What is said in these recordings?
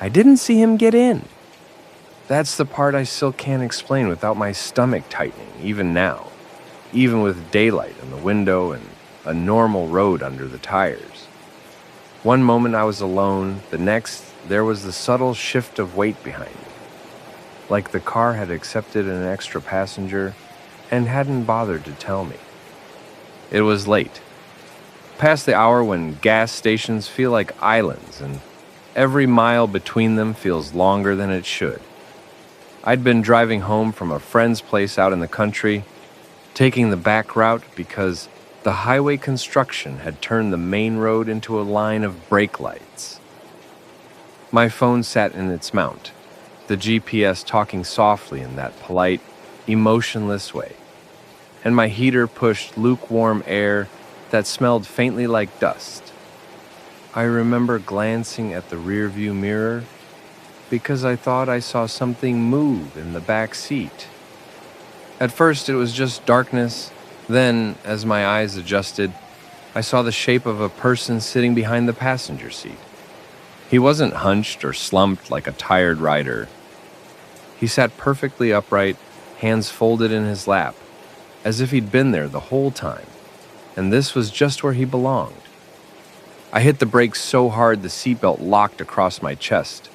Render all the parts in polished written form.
I didn't see him get in. That's the part I still can't explain without my stomach tightening, even now, even with daylight in the window and a normal road under the tires. One moment I was alone, the next there was the subtle shift of weight behind me, like the car had accepted an extra passenger and hadn't bothered to tell me. It was late, past the hour when gas stations feel like islands and every mile between them feels longer than it should. I'd been driving home from a friend's place out in the country, taking the back route because the highway construction had turned the main road into a line of brake lights. My phone sat in its mount, the GPS talking softly in that polite, emotionless way, and my heater pushed lukewarm air that smelled faintly like dust. I remember glancing at the rearview mirror because I thought I saw something move in the back seat. At first it was just darkness, then, as my eyes adjusted, I saw the shape of a person sitting behind the passenger seat. He wasn't hunched or slumped like a tired rider. He sat perfectly upright, hands folded in his lap, as if he'd been there the whole time, and this was just where he belonged. I hit the brakes so hard the seatbelt locked across my chest.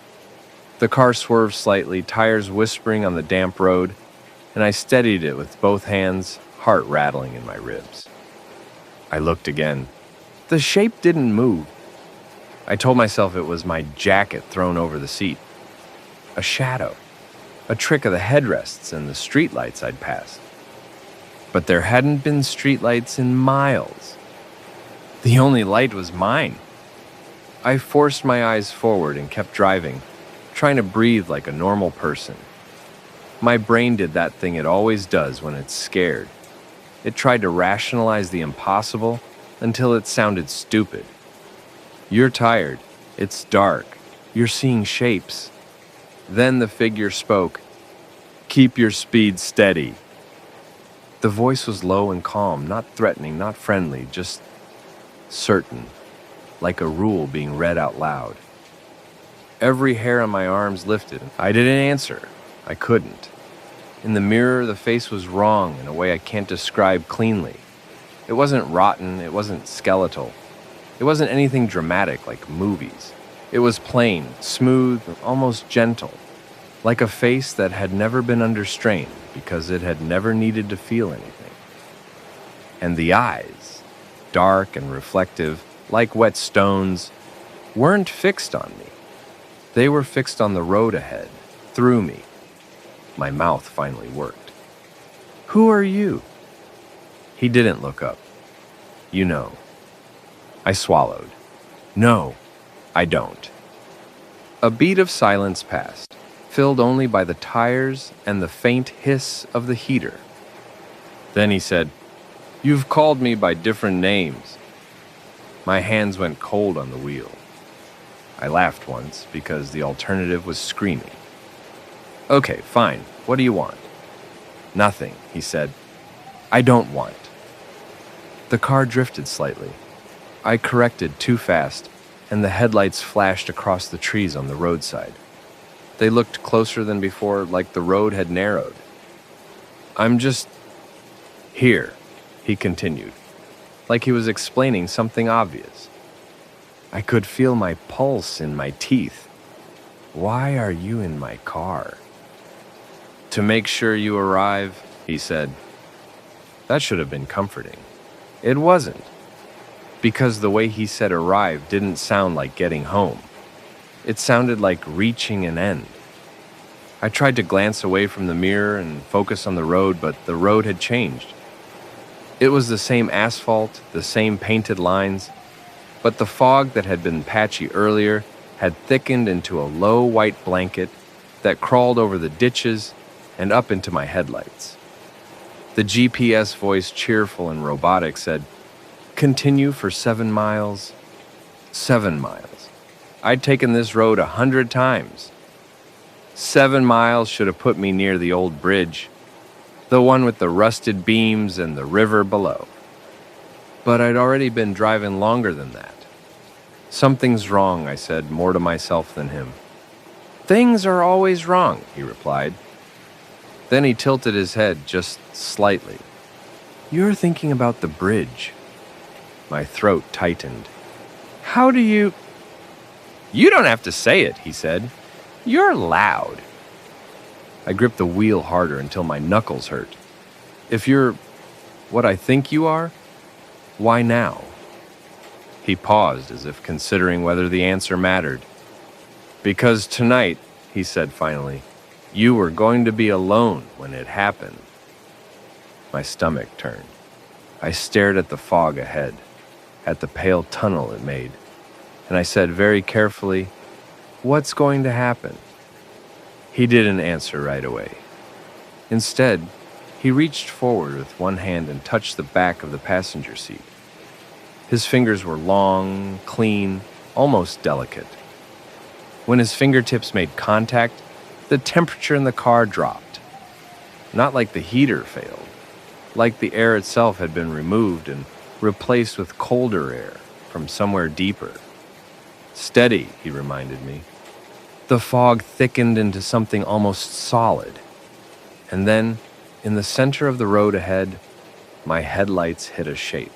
The car swerved slightly, tires whispering on the damp road, and I steadied it with both hands, heart rattling in my ribs. I looked again. The shape didn't move. I told myself it was my jacket thrown over the seat. A shadow. A trick of the headrests and the streetlights I'd passed. But there hadn't been streetlights in miles. The only light was mine. I forced my eyes forward and kept driving, trying to breathe like a normal person. My brain did that thing it always does when it's scared. It tried to rationalize the impossible until it sounded stupid. You're tired. It's dark. You're seeing shapes. Then the figure spoke. Keep your speed steady. The voice was low and calm, not threatening, not friendly, just certain, like a rule being read out loud. Every hair on my arms lifted. I didn't answer. I couldn't. In the mirror, the face was wrong in a way I can't describe cleanly. It wasn't rotten, it wasn't skeletal. It wasn't anything dramatic like movies. It was plain, smooth, almost gentle, like a face that had never been under strain because it had never needed to feel anything. And the eyes, dark and reflective, like wet stones, weren't fixed on me. They were fixed on the road ahead, through me. My mouth finally worked. Who are you? He didn't look up. You know. I swallowed. No, I don't. A beat of silence passed, filled only by the tires and the faint hiss of the heater. Then he said, You've called me by different names. My hands went cold on the wheel. I laughed once because the alternative was screaming. Okay, fine. What do you want? Nothing, he said. I don't want. The car drifted slightly. I corrected too fast, and the headlights flashed across the trees on the roadside. They looked closer than before, like the road had narrowed. I'm just here, he continued, like he was explaining something obvious. I could feel my pulse in my teeth. Why are you in my car? To make sure you arrive, he said. That should have been comforting. It wasn't, because the way he said arrive didn't sound like getting home. It sounded like reaching an end. I tried to glance away from the mirror and focus on the road, but the road had changed. It was the same asphalt, the same painted lines, but the fog that had been patchy earlier had thickened into a low white blanket that crawled over the ditches and up into my headlights. The GPS voice, cheerful and robotic, said, Continue for 7 miles. 7 miles. I'd taken this road 100 times. 7 miles should have put me near the old bridge, the one with the rusted beams and the river below. But I'd already been driving longer than that. Something's wrong, I said, more to myself than him. Things are always wrong, he replied. Then he tilted his head just slightly. You're thinking about the bridge. My throat tightened. How do you... You don't have to say it, he said. You're loud. I gripped the wheel harder until my knuckles hurt. If you're what I think you are, why now? He paused as if considering whether the answer mattered. Because tonight, he said finally, you were going to be alone when it happened. My stomach turned. I stared at the fog ahead, at the pale tunnel it made, and I said very carefully, what's going to happen? He didn't answer right away. Instead, he reached forward with one hand and touched the back of the passenger seat. His fingers were long, clean, almost delicate. When his fingertips made contact, the temperature in the car dropped. Not like the heater failed, like the air itself had been removed and replaced with colder air from somewhere deeper. Steady, he reminded me. The fog thickened into something almost solid. And then, in the center of the road ahead, my headlights hit a shape.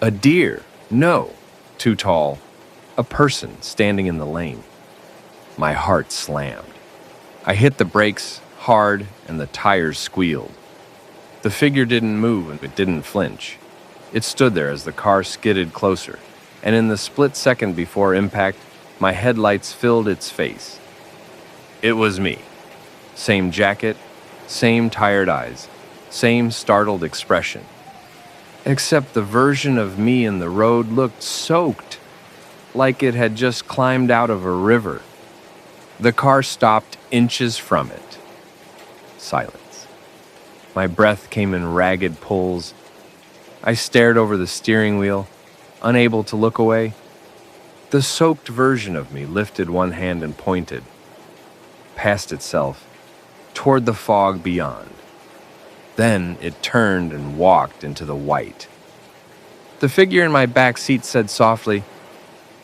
A deer, no, too tall. A person standing in the lane. My heart slammed. I hit the brakes hard and the tires squealed. The figure didn't move and it didn't flinch. It stood there as the car skidded closer, and in the split second before impact, my headlights filled its face. It was me. Same jacket, same tired eyes, same startled expression. Except the version of me in the road looked soaked, like it had just climbed out of a river. The car stopped inches from it. Silence. My breath came in ragged pulls. I stared over the steering wheel, unable to look away. The soaked version of me lifted one hand and pointed, past itself, toward the fog beyond. Then it turned and walked into the white. The figure in my back seat said softly,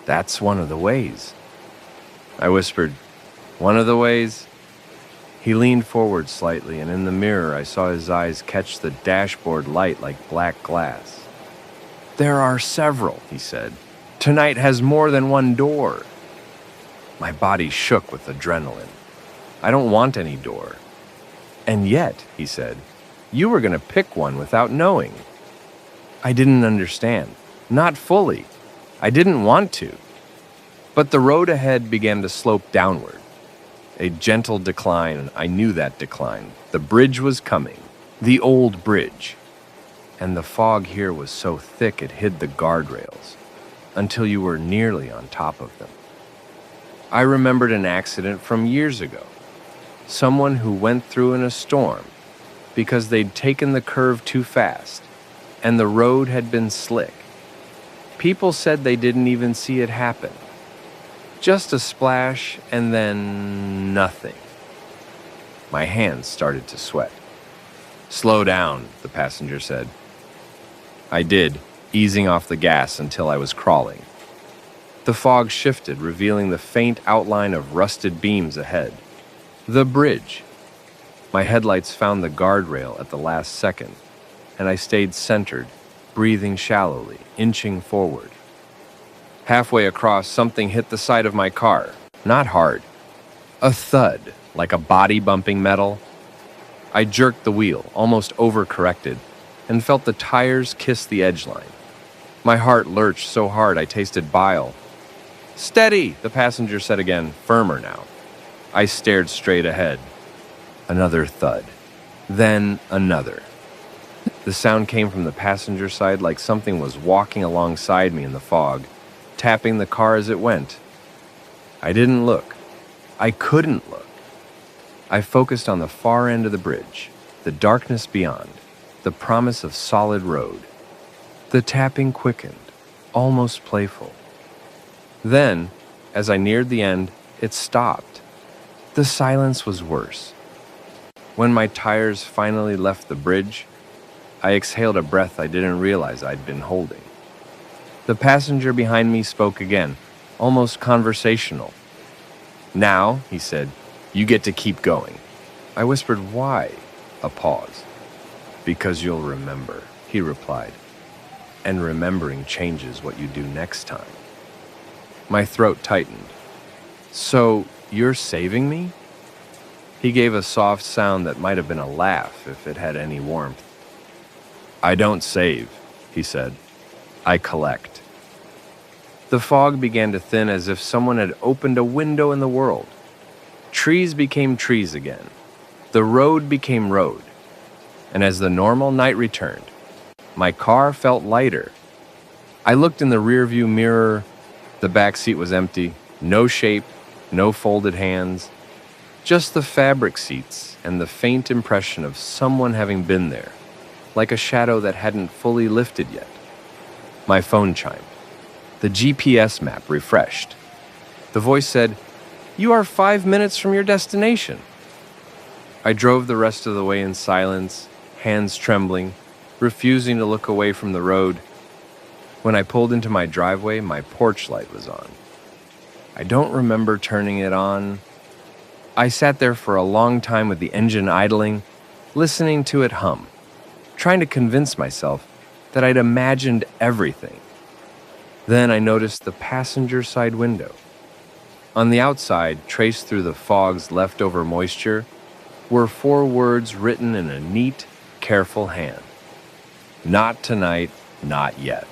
"That's one of the ways." I whispered, "One of the ways?" He leaned forward slightly, and in the mirror I saw his eyes catch the dashboard light like black glass. "There are several," he said. "Tonight has more than one door." My body shook with adrenaline. "I don't want any door." "And yet," he said, "you were going to pick one without knowing." I didn't understand. Not fully. I didn't want to. But the road ahead began to slope downward. A gentle decline, and I knew that decline. The bridge was coming. The old bridge. And the fog here was so thick it hid the guardrails, until you were nearly on top of them. I remembered an accident from years ago. Someone who went through in a storm because they'd taken the curve too fast, and the road had been slick. People said they didn't even see it happen. Just a splash, and then nothing. My hands started to sweat. "Slow down," the passenger said. I did, easing off the gas until I was crawling. The fog shifted, revealing the faint outline of rusted beams ahead. The bridge. My headlights found the guardrail at the last second, and I stayed centered, breathing shallowly, inching forward. Halfway across, something hit the side of my car, not hard. A thud, like a body bumping metal. I jerked the wheel, almost overcorrected, and felt the tires kiss the edgeline. My heart lurched so hard I tasted bile. "Steady," the passenger said again, firmer now. I stared straight ahead. Another thud. Then another. The sound came from the passenger side like something was walking alongside me in the fog, tapping the car as it went. I didn't look. I couldn't look. I focused on the far end of the bridge, the darkness beyond, the promise of solid road. The tapping quickened, almost playful. Then, as I neared the end, it stopped. The silence was worse. When my tires finally left the bridge, I exhaled a breath I didn't realize I'd been holding. The passenger behind me spoke again, almost conversational. Now, he said, you get to keep going. I whispered, why? A pause. Because you'll remember, he replied. And remembering changes what you do next time. My throat tightened. So, you're saving me? He gave a soft sound that might have been a laugh if it had any warmth. I don't save, he said. I collect. The fog began to thin as if someone had opened a window in the world. Trees became trees again. The road became road. And as the normal night returned, my car felt lighter. I looked in the rearview mirror. The back seat was empty. No shape, no folded hands. Just the fabric seats and the faint impression of someone having been there, like a shadow that hadn't fully lifted yet. My phone chimed. The GPS map refreshed. The voice said, "You are 5 minutes from your destination." I drove the rest of the way in silence, hands trembling, refusing to look away from the road. When I pulled into my driveway, my porch light was on. I don't remember turning it on. I sat there for a long time with the engine idling, listening to it hum, trying to convince myself that I'd imagined everything. Then I noticed the passenger side window. On the outside, traced through the fog's leftover moisture, were 4 words written in a neat, careful hand. Not tonight, not yet.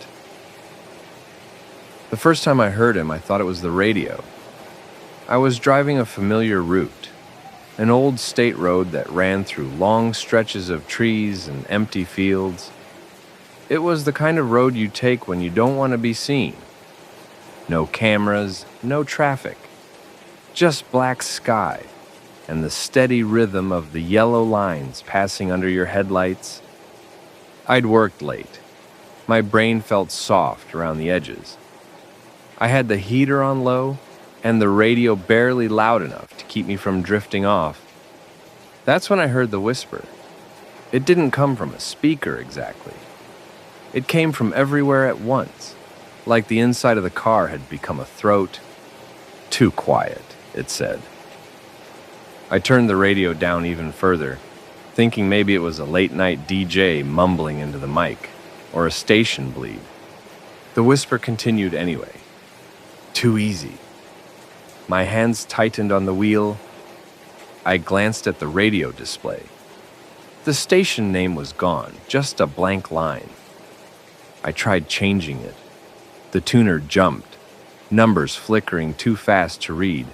The first time I heard him, I thought it was the radio. I was driving a familiar route, an old state road that ran through long stretches of trees and empty fields. It was the kind of road you take when you don't want to be seen. No cameras, no traffic, just black sky and the steady rhythm of the yellow lines passing under your headlights. I'd worked late. My brain felt soft around the edges. I had the heater on low and the radio barely loud enough to keep me from drifting off. That's when I heard the whisper. It didn't come from a speaker exactly. It came from everywhere at once, like the inside of the car had become a throat. Too quiet, it said. I turned the radio down even further, thinking maybe it was a late-night DJ mumbling into the mic, or a station bleed. The whisper continued anyway. Too easy. My hands tightened on the wheel. I glanced at the radio display. The station name was gone, just a blank line. I tried changing it. The tuner jumped, numbers flickering too fast to read.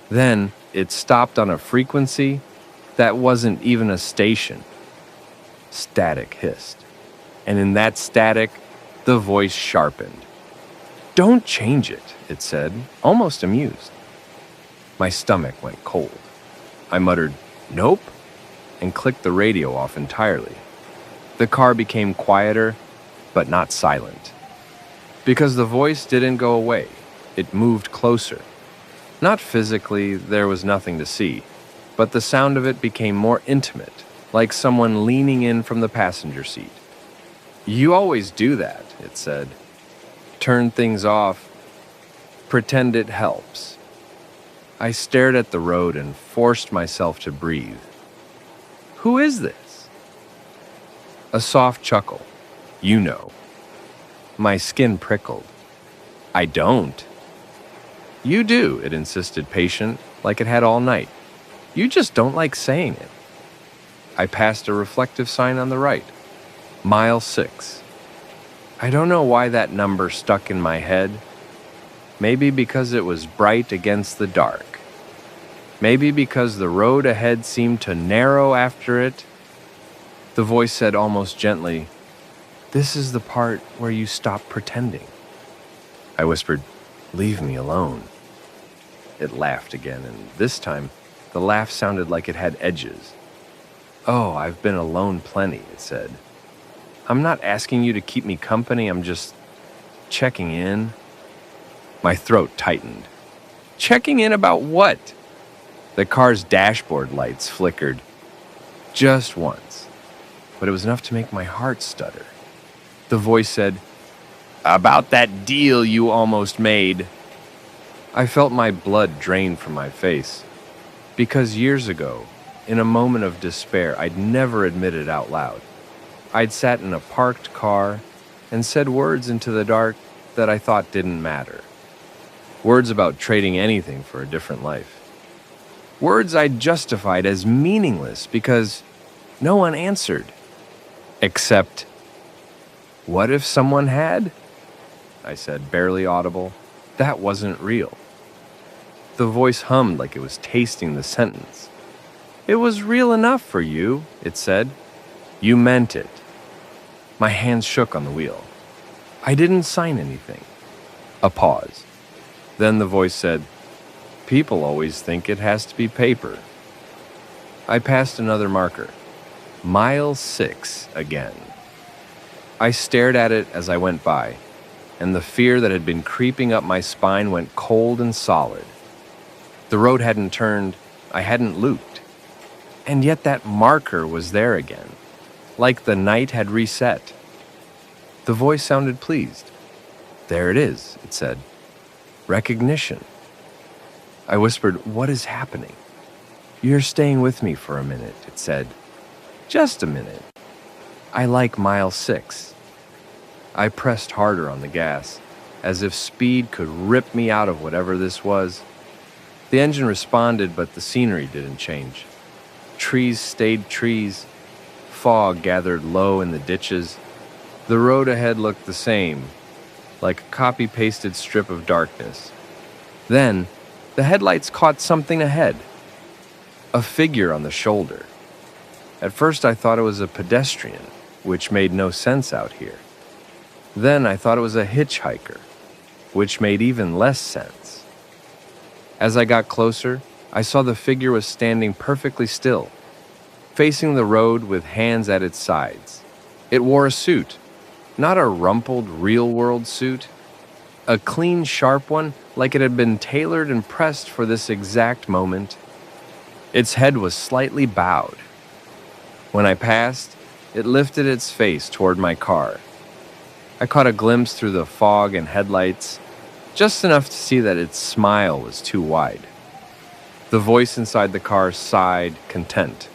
Then it stopped on a frequency that wasn't even a station. Static hissed, and in that static, the voice sharpened. "Don't change it," it said, almost amused. My stomach went cold. I muttered, "Nope," and clicked the radio off entirely. The car became quieter, but not silent. Because the voice didn't go away, it moved closer. Not physically, there was nothing to see, but the sound of it became more intimate, like someone leaning in from the passenger seat. "You always do that," it said. "Turn things off. Pretend it helps." I stared at the road and forced myself to breathe. "Who is this?" A soft chuckle. "You know." My skin prickled. "I don't." "You do," it insisted, patient, like it had all night. "You just don't like saying it." I passed a reflective sign on the right. Mile 6. I don't know why that number stuck in my head. Maybe because it was bright against the dark. Maybe because the road ahead seemed to narrow after it. The voice said almost gently, "This is the part where you stop pretending." I whispered, "Leave me alone." It laughed again, and this time, the laugh sounded like it had edges. "Oh, I've been alone plenty," it said. "I'm not asking you to keep me company, I'm just checking in." My throat tightened. Checking in about what? The car's dashboard lights flickered. Just once. But it was enough to make my heart stutter. The voice said, "About that deal you almost made." I felt my blood drain from my face, because years ago, in a moment of despair I'd never admitted out loud, I'd sat in a parked car and said words into the dark that I thought didn't matter. Words about trading anything for a different life. Words I'd justified as meaningless because no one answered. Except, what if someone had? I said, barely audible. That wasn't real. The voice hummed like it was tasting the sentence. It was real enough for you, it said. You meant it. My hands shook on the wheel. I didn't sign anything. A pause. Then the voice said, people always think it has to be paper. I passed another marker. Mile 6 again. I stared at it as I went by, and the fear that had been creeping up my spine went cold and solid. The road hadn't turned, I hadn't looped. And yet that marker was there again, like the night had reset. The voice sounded pleased. There it is, it said. Recognition. I whispered, what is happening? You're staying with me for a minute, it said. Just a minute. I like mile 6. I pressed harder on the gas, as if speed could rip me out of whatever this was. The engine responded, but the scenery didn't change. Trees stayed trees. Fog gathered low in the ditches. The road ahead looked the same, like a copy-pasted strip of darkness. Then, the headlights caught something ahead. A figure on the shoulder. At first I thought it was a pedestrian, which made no sense out here. Then I thought it was a hitchhiker, which made even less sense. As I got closer, I saw the figure was standing perfectly still, facing the road with hands at its sides. It wore a suit, not a rumpled real-world suit, a clean, sharp one, like it had been tailored and pressed for this exact moment. Its head was slightly bowed. When I passed, it lifted its face toward my car. I caught a glimpse through the fog and headlights, just enough to see that its smile was too wide. The voice inside the car sighed, content.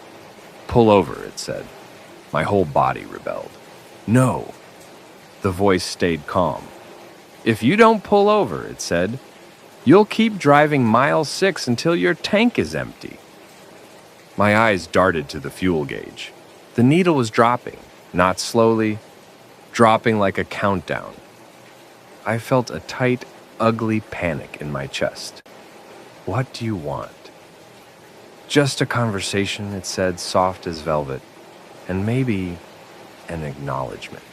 Pull over, it said. My whole body rebelled. No. The voice stayed calm. If you don't pull over, it said, you'll keep driving mile 6 until your tank is empty. My eyes darted to the fuel gauge. The needle was dropping, not slowly, dropping like a countdown. I felt a tight, ugly panic in my chest. What do you want? Just a conversation, it said, soft as velvet, and maybe an acknowledgement.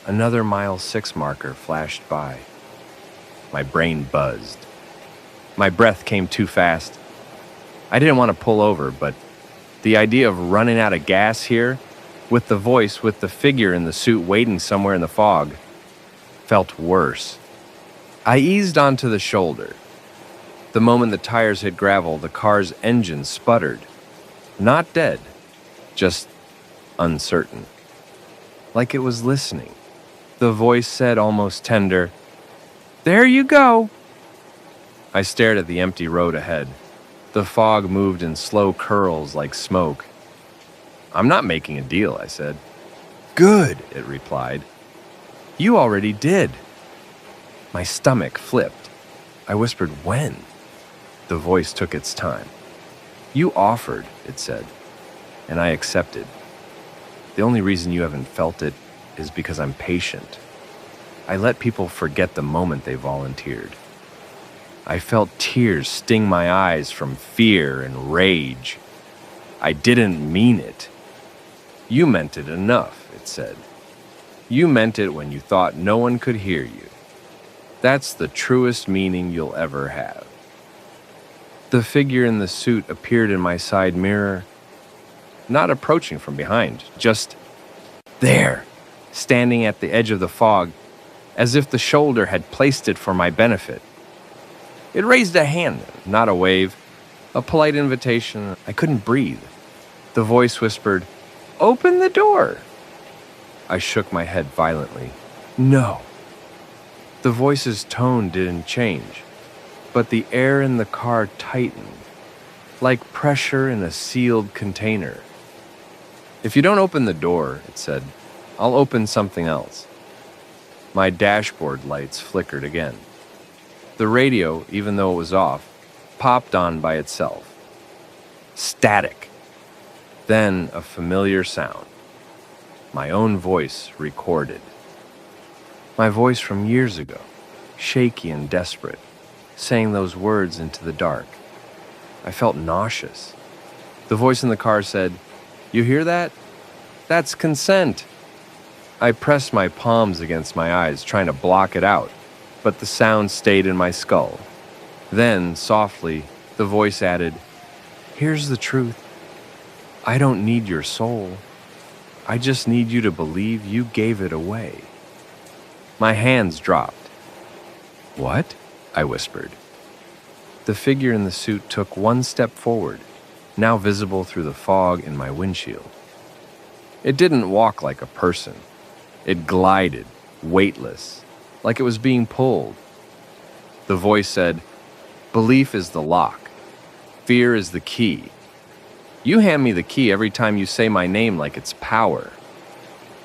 Another mile 6 marker flashed by. My brain buzzed. My breath came too fast. I didn't want to pull over, but the idea of running out of gas here, with the voice, with the figure in the suit waiting somewhere in the fog, felt worse. I eased onto the shoulder. The moment the tires hit gravel, the car's engine sputtered. Not dead, just uncertain. Like it was listening. The voice said, almost tender, "There you go." I stared at the empty road ahead. The fog moved in slow curls like smoke. "I'm not making a deal," I said. "Good," it replied. "You already did." My stomach flipped. I whispered, "When?" The voice took its time. "You offered," it said, "and I accepted. The only reason you haven't felt it is because I'm patient. I let people forget the moment they volunteered. I felt tears sting my eyes from fear and rage. I didn't mean it. You meant it enough," it said. "You meant it when you thought no one could hear you. That's the truest meaning you'll ever have." The figure in the suit appeared in my side mirror, not approaching from behind, just there, standing at the edge of the fog, as if the shoulder had placed it for my benefit. It raised a hand, not a wave, a polite invitation. I couldn't breathe. The voice whispered, "Open the door." I shook my head violently. "No." The voice's tone didn't change. but the air in the car tightened, like pressure in a sealed container. "If you don't open the door," it said, "I'll open something else." My dashboard lights flickered again. The radio, even though it was off, popped on by itself. Static. Then a familiar sound. My own voice recorded. My voice from years ago, shaky and desperate, saying those words into the dark. I felt nauseous. The voice in the car said, "You hear that? That's consent." I pressed my palms against my eyes, trying to block it out, but the sound stayed in my skull. Then, softly, the voice added, "Here's the truth. I don't need your soul. I just need you to believe you gave it away." My hands dropped. "What?" I whispered. The figure in the suit took one step forward, now visible through the fog in my windshield. It didn't walk like a person. It glided, weightless, like it was being pulled. The voice said, "Belief is the lock. Fear is the key. You hand me the key every time you say my name like it's power."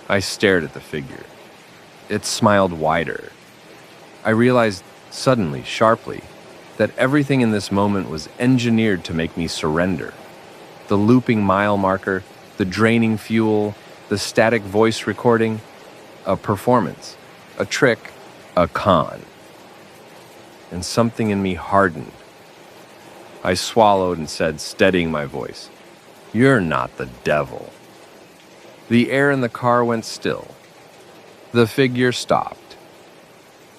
I stared at the figure. It smiled wider. I realized suddenly, sharply, that everything in this moment was engineered to make me surrender. The looping mile marker, the draining fuel, the static voice recording, a performance, a trick, a con. And something in me hardened. I swallowed and said, steadying my voice, "You're not the devil." The air in the car went still. The figure stopped.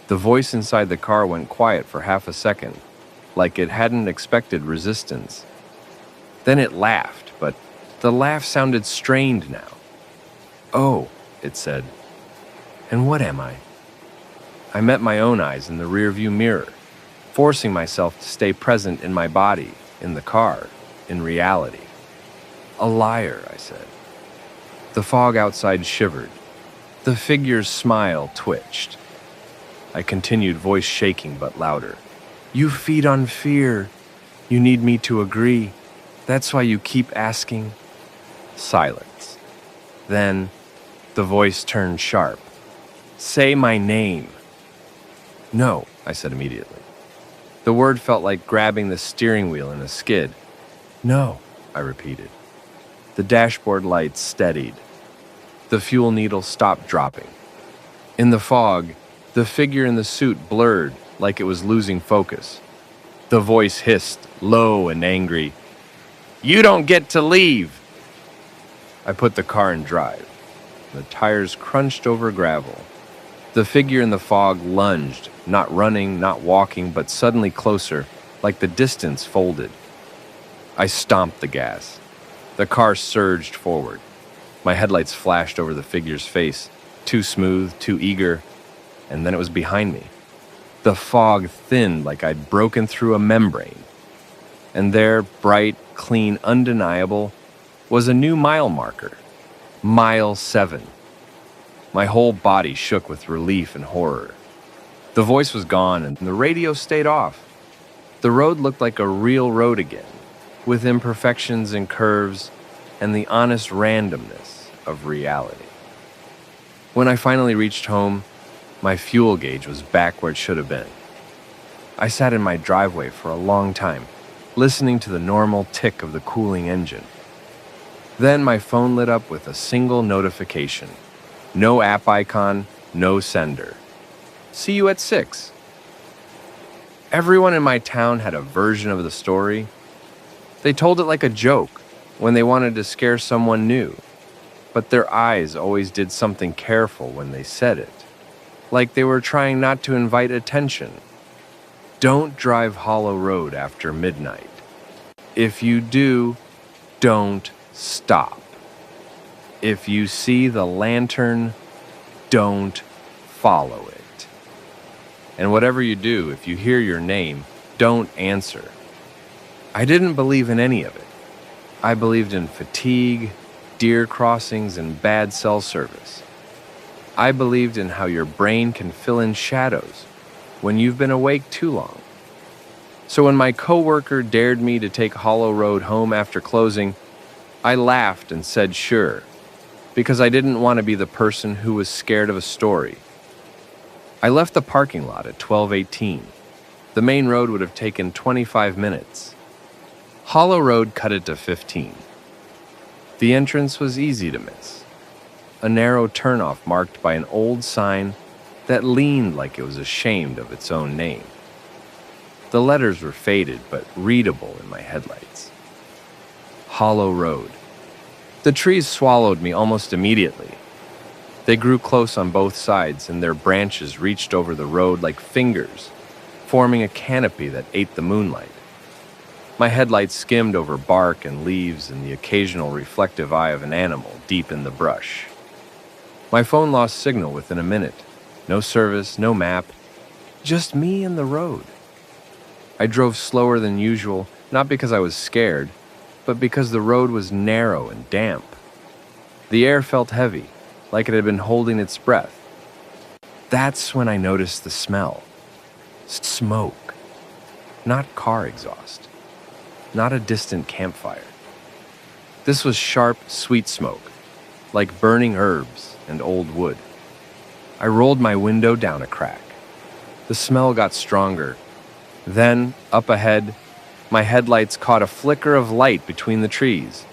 The voice inside the car went quiet for half a second, like it hadn't expected resistance. Then it laughed, but the laugh sounded strained now. "Oh," it said. "And what am I?" I met my own eyes in the rearview mirror, forcing myself to stay present in my body, in the car, in reality. "A liar," I said. The fog outside shivered. The figure's smile twitched. I continued, voice shaking but louder. "You feed on fear. You need me to agree. That's why you keep asking." Silence. Then the voice turned sharp. "Say my name." "No," I said immediately. The word felt like grabbing the steering wheel in a skid. "No," I repeated. The dashboard lights steadied. The fuel needle stopped dropping. In the fog, the figure in the suit blurred like it was losing focus. The voice hissed, low and angry, "You don't get to leave." I put the car in drive. The tires crunched over gravel. The figure in the fog lunged, not running, not walking, but suddenly closer, like the distance folded. I stomped the gas. The car surged forward. My headlights flashed over the figure's face, too smooth, too eager, and then it was behind me. The fog thinned like I'd broken through a membrane. And there, bright, clean, undeniable, was a new mile marker. Mile 7. My whole body shook with relief and horror. The voice was gone and the radio stayed off. The road looked like a real road again, with imperfections and curves and the honest randomness of reality. When I finally reached home, my fuel gauge was back where it should have been. I sat in my driveway for a long time, listening to the normal tick of the cooling engine. Then my phone lit up with a single notification. No app icon, no sender. "See you at 6. Everyone in my town had a version of the story. They told it like a joke when they wanted to scare someone new, but their eyes always did something careful when they said it, like they were trying not to invite attention. Don't drive Hollow Road after midnight. If you do, don't stop. If you see the lantern, don't follow it. And whatever you do, if you hear your name, don't answer." I didn't believe in any of it. I believed in fatigue, deer crossings, and bad cell service. I believed in how your brain can fill in shadows when you've been awake too long. So when my coworker dared me to take Hollow Road home after closing, I laughed and said sure, because I didn't want to be the person who was scared of a story. I left the parking lot at 12:18. The main road would have taken 25 minutes. Hollow Road cut it to 15. The entrance was easy to miss. A narrow turnoff marked by an old sign that leaned like it was ashamed of its own name. The letters were faded but readable in my headlights. Hollow Road. The trees swallowed me almost immediately. They grew close on both sides, and their branches reached over the road like fingers, forming a canopy that ate the moonlight. My headlights skimmed over bark and leaves and the occasional reflective eye of an animal deep in the brush. My phone lost signal within a minute. No service, no map, just me and the road. I drove slower than usual, not because I was scared, but because the road was narrow and damp. The air felt heavy, like it had been holding its breath. That's when I noticed the smell. Smoke. Not car exhaust. Not a distant campfire. This was sharp, sweet smoke, like burning herbs and old wood. I rolled my window down a crack. The smell got stronger. Then, up ahead, my headlights caught a flicker of light between the trees.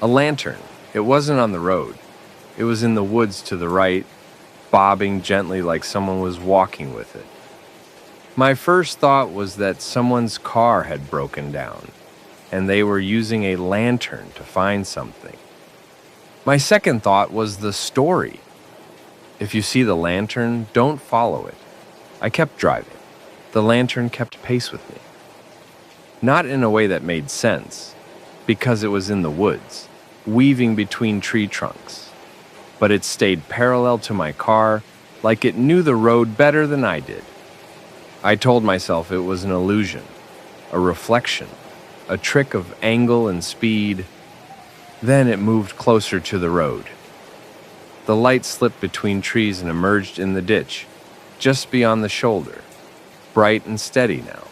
A lantern. It wasn't on the road. It was in the woods to the right, bobbing gently like someone was walking with it. My first thought was that someone's car had broken down, and they were using a lantern to find something. My second thought was the story. If you see the lantern, don't follow it. I kept driving. The lantern kept pace with me. Not in a way that made sense, because it was in the woods, weaving between tree trunks. But it stayed parallel to my car, like it knew the road better than I did. I told myself it was an illusion, a reflection, a trick of angle and speed. Then it moved closer to the road. The light slipped between trees and emerged in the ditch, just beyond the shoulder, bright and steady now.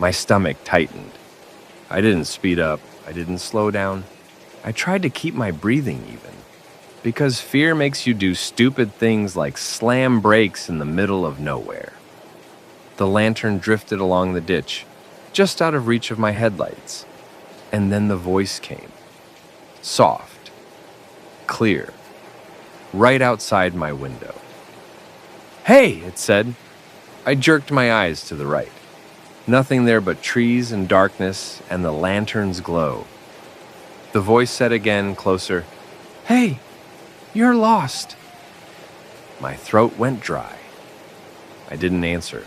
My stomach tightened. I didn't speed up. I didn't slow down. I tried to keep my breathing even, because fear makes you do stupid things like slam brakes in the middle of nowhere. The lantern drifted along the ditch, just out of reach of my headlights, and then the voice came. Soft, clear, right outside my window. "Hey," it said. I jerked my eyes to the right. Nothing there but trees and darkness and the lantern's glow. The voice said again, closer, "Hey, you're lost." My throat went dry. I didn't answer.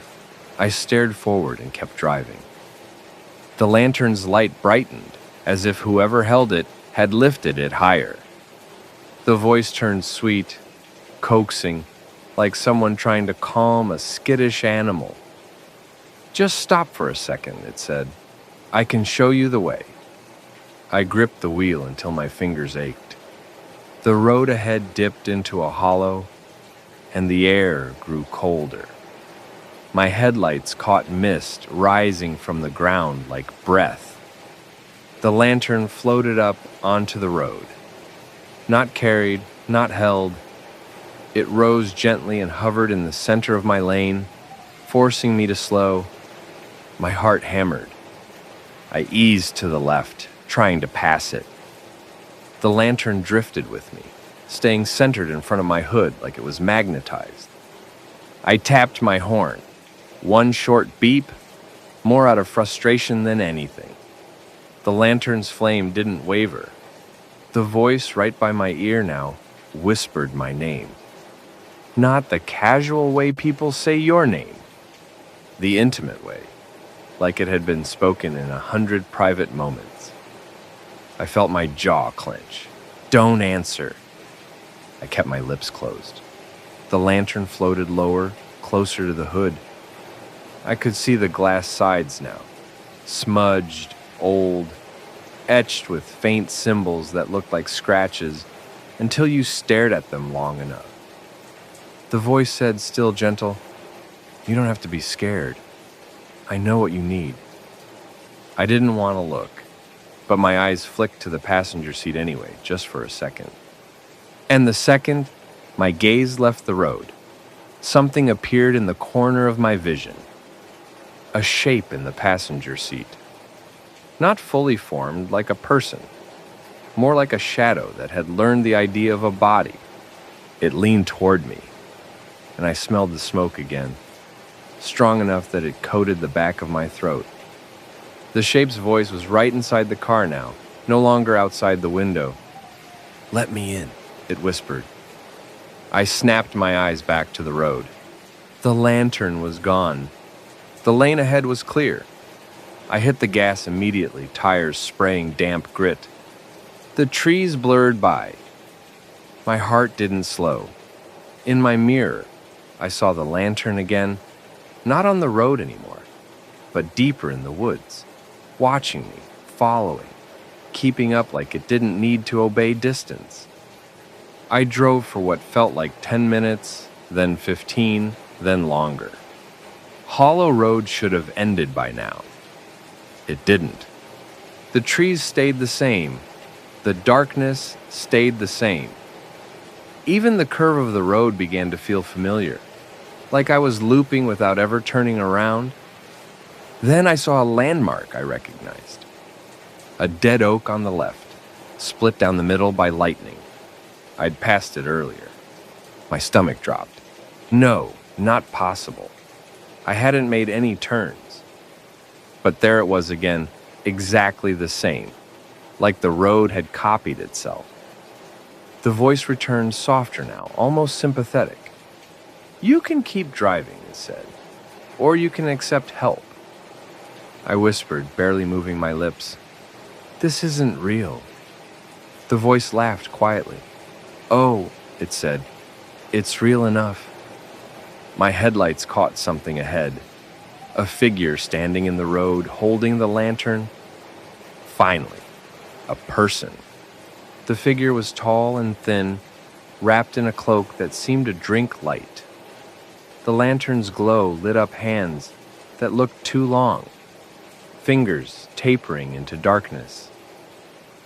I stared forward and kept driving. The lantern's light brightened, as if whoever held it had lifted it higher. The voice turned sweet, coaxing, like someone trying to calm a skittish animal. "Just stop for a second," it said. "I can show you the way." I gripped the wheel until my fingers ached. The road ahead dipped into a hollow, and the air grew colder. My headlights caught mist rising from the ground like breath. The lantern floated up onto the road. Not carried, not held. It rose gently and hovered in the center of my lane, forcing me to slow. My heart hammered. I eased to the left, trying to pass it. The lantern drifted with me, staying centered in front of my hood like it was magnetized. I tapped my horn. One short beep, more out of frustration than anything. The lantern's flame didn't waver. The voice right by my ear now whispered my name. Not the casual way people say your name, the intimate way, like it had been spoken in 100 private moments. I felt my jaw clench. "Don't answer." I kept my lips closed. The lantern floated lower, closer to the hood. I could see the glass sides now, smudged, old, etched with faint symbols that looked like scratches until you stared at them long enough. The voice said, still gentle, "You don't have to be scared. I know what you need. I didn't want to look, but my eyes flicked to the passenger seat anyway, just for a second. And the second my gaze left the road, something appeared in the corner of my vision. A shape in the passenger seat. Not fully formed like a person, more like a shadow that had learned the idea of a body. It leaned toward me, and I smelled the smoke again, strong enough that it coated the back of my throat. The shape's voice was right inside the car now, no longer outside the window. "Let me in," it whispered. I snapped my eyes back to the road. The lantern was gone. The lane ahead was clear. I hit the gas immediately, tires spraying damp grit. The trees blurred by. My heart didn't slow. In my mirror, I saw the lantern again, not on the road anymore, but deeper in the woods, watching me, following, keeping up like it didn't need to obey distance. I drove for what felt like 10 minutes, then 15, then longer. Hollow Road should have ended by now. It didn't. The trees stayed the same. The darkness stayed the same. Even the curve of the road began to feel familiar, like I was looping without ever turning around. Then I saw a landmark I recognized. A dead oak on the left, split down the middle by lightning. I'd passed it earlier. My stomach dropped. No, not possible. I hadn't made any turns. But there it was again, exactly the same, like the road had copied itself. The voice returned softer now, almost sympathetic. "You can keep driving," it said, "or you can accept help." I whispered, barely moving my lips. "This isn't real." The voice laughed quietly. "Oh," it said, "it's real enough." My headlights caught something ahead. A figure standing in the road, holding the lantern. Finally, a person. The figure was tall and thin, wrapped in a cloak that seemed to drink light. The lantern's glow lit up hands that looked too long, fingers tapering into darkness.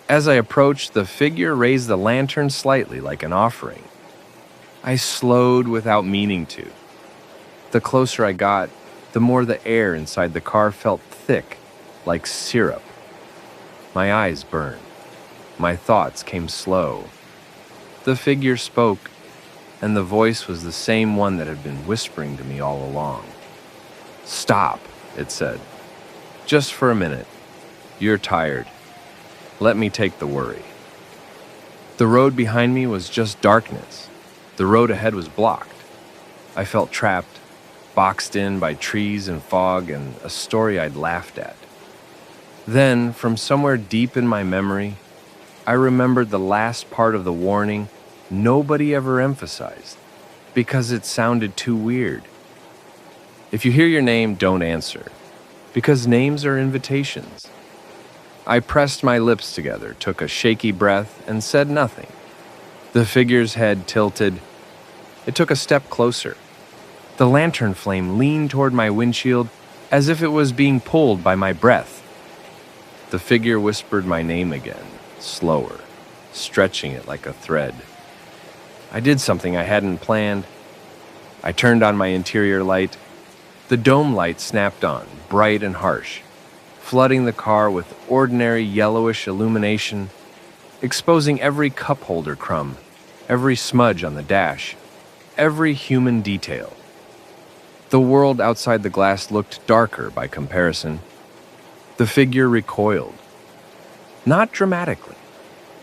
As I approached, the figure raised the lantern slightly like an offering. I slowed without meaning to. The closer I got, the more the air inside the car felt thick, like syrup. My eyes burned. My thoughts came slow. The figure spoke, and the voice was the same one that had been whispering to me all along. "Stop," it said. "Just for a minute. You're tired. Let me take the worry." The road behind me was just darkness. The road ahead was blocked. I felt trapped, boxed in by trees and fog and a story I'd laughed at. Then, from somewhere deep in my memory, I remembered the last part of the warning nobody ever emphasized, because it sounded too weird. If you hear your name, don't answer, because names are invitations. I pressed my lips together, took a shaky breath, and said nothing. The figure's head tilted. It took a step closer. The lantern flame leaned toward my windshield as if it was being pulled by my breath. The figure whispered my name again, slower, stretching it like a thread. I did something I hadn't planned. I turned on my interior light. The dome light snapped on, bright and harsh, flooding the car with ordinary yellowish illumination, exposing every cup holder crumb, every smudge on the dash, every human detail. The world outside the glass looked darker by comparison. The figure recoiled. Not dramatically,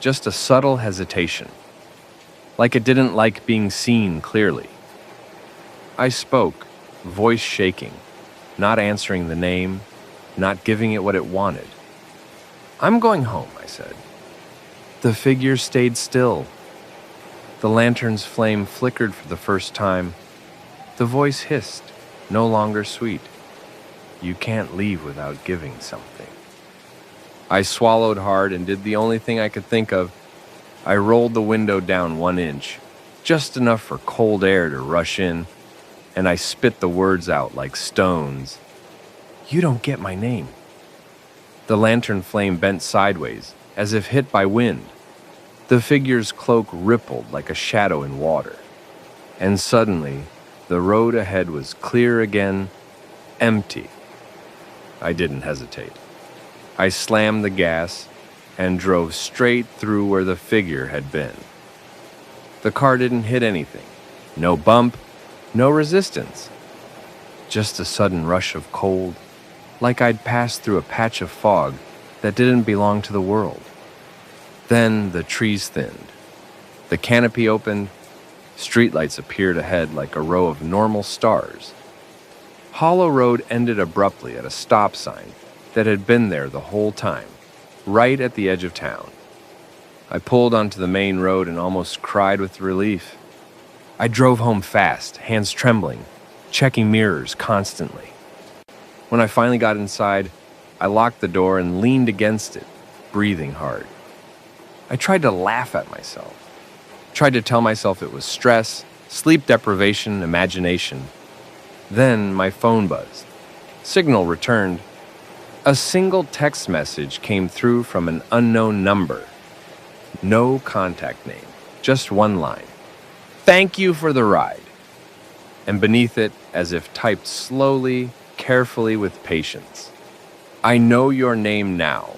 just a subtle hesitation, like it didn't like being seen clearly. I spoke, voice shaking, not answering the name, not giving it what it wanted. "I'm going home," I said. The figure stayed still. The lantern's flame flickered for the first time. The voice hissed, no longer sweet. "You can't leave without giving something." I swallowed hard and did the only thing I could think of. I rolled the window down 1 inch, just enough for cold air to rush in, and I spit the words out like stones. You don't get my name. The lantern flame bent sideways, as if hit by wind. The figure's cloak rippled like a shadow in water. And suddenly, the road ahead was clear again, empty. I didn't hesitate. I slammed the gas and drove straight through where the figure had been. The car didn't hit anything. No bump, no resistance. Just a sudden rush of cold, like I'd passed through a patch of fog that didn't belong to the world. Then the trees thinned. The canopy opened. Streetlights appeared ahead like a row of normal stars. Hollow Road ended abruptly at a stop sign that had been there the whole time, right at the edge of town. I pulled onto the main road and almost cried with relief. I drove home fast, hands trembling, checking mirrors constantly. When I finally got inside, I locked the door and leaned against it, breathing hard. I tried to laugh at myself. Tried to tell myself it was stress, sleep deprivation, imagination. Then my phone buzzed. Signal returned. A single text message came through from an unknown number. No contact name, just one line. Thank you for the ride. And beneath it, as if typed slowly, carefully with patience, I know your name now.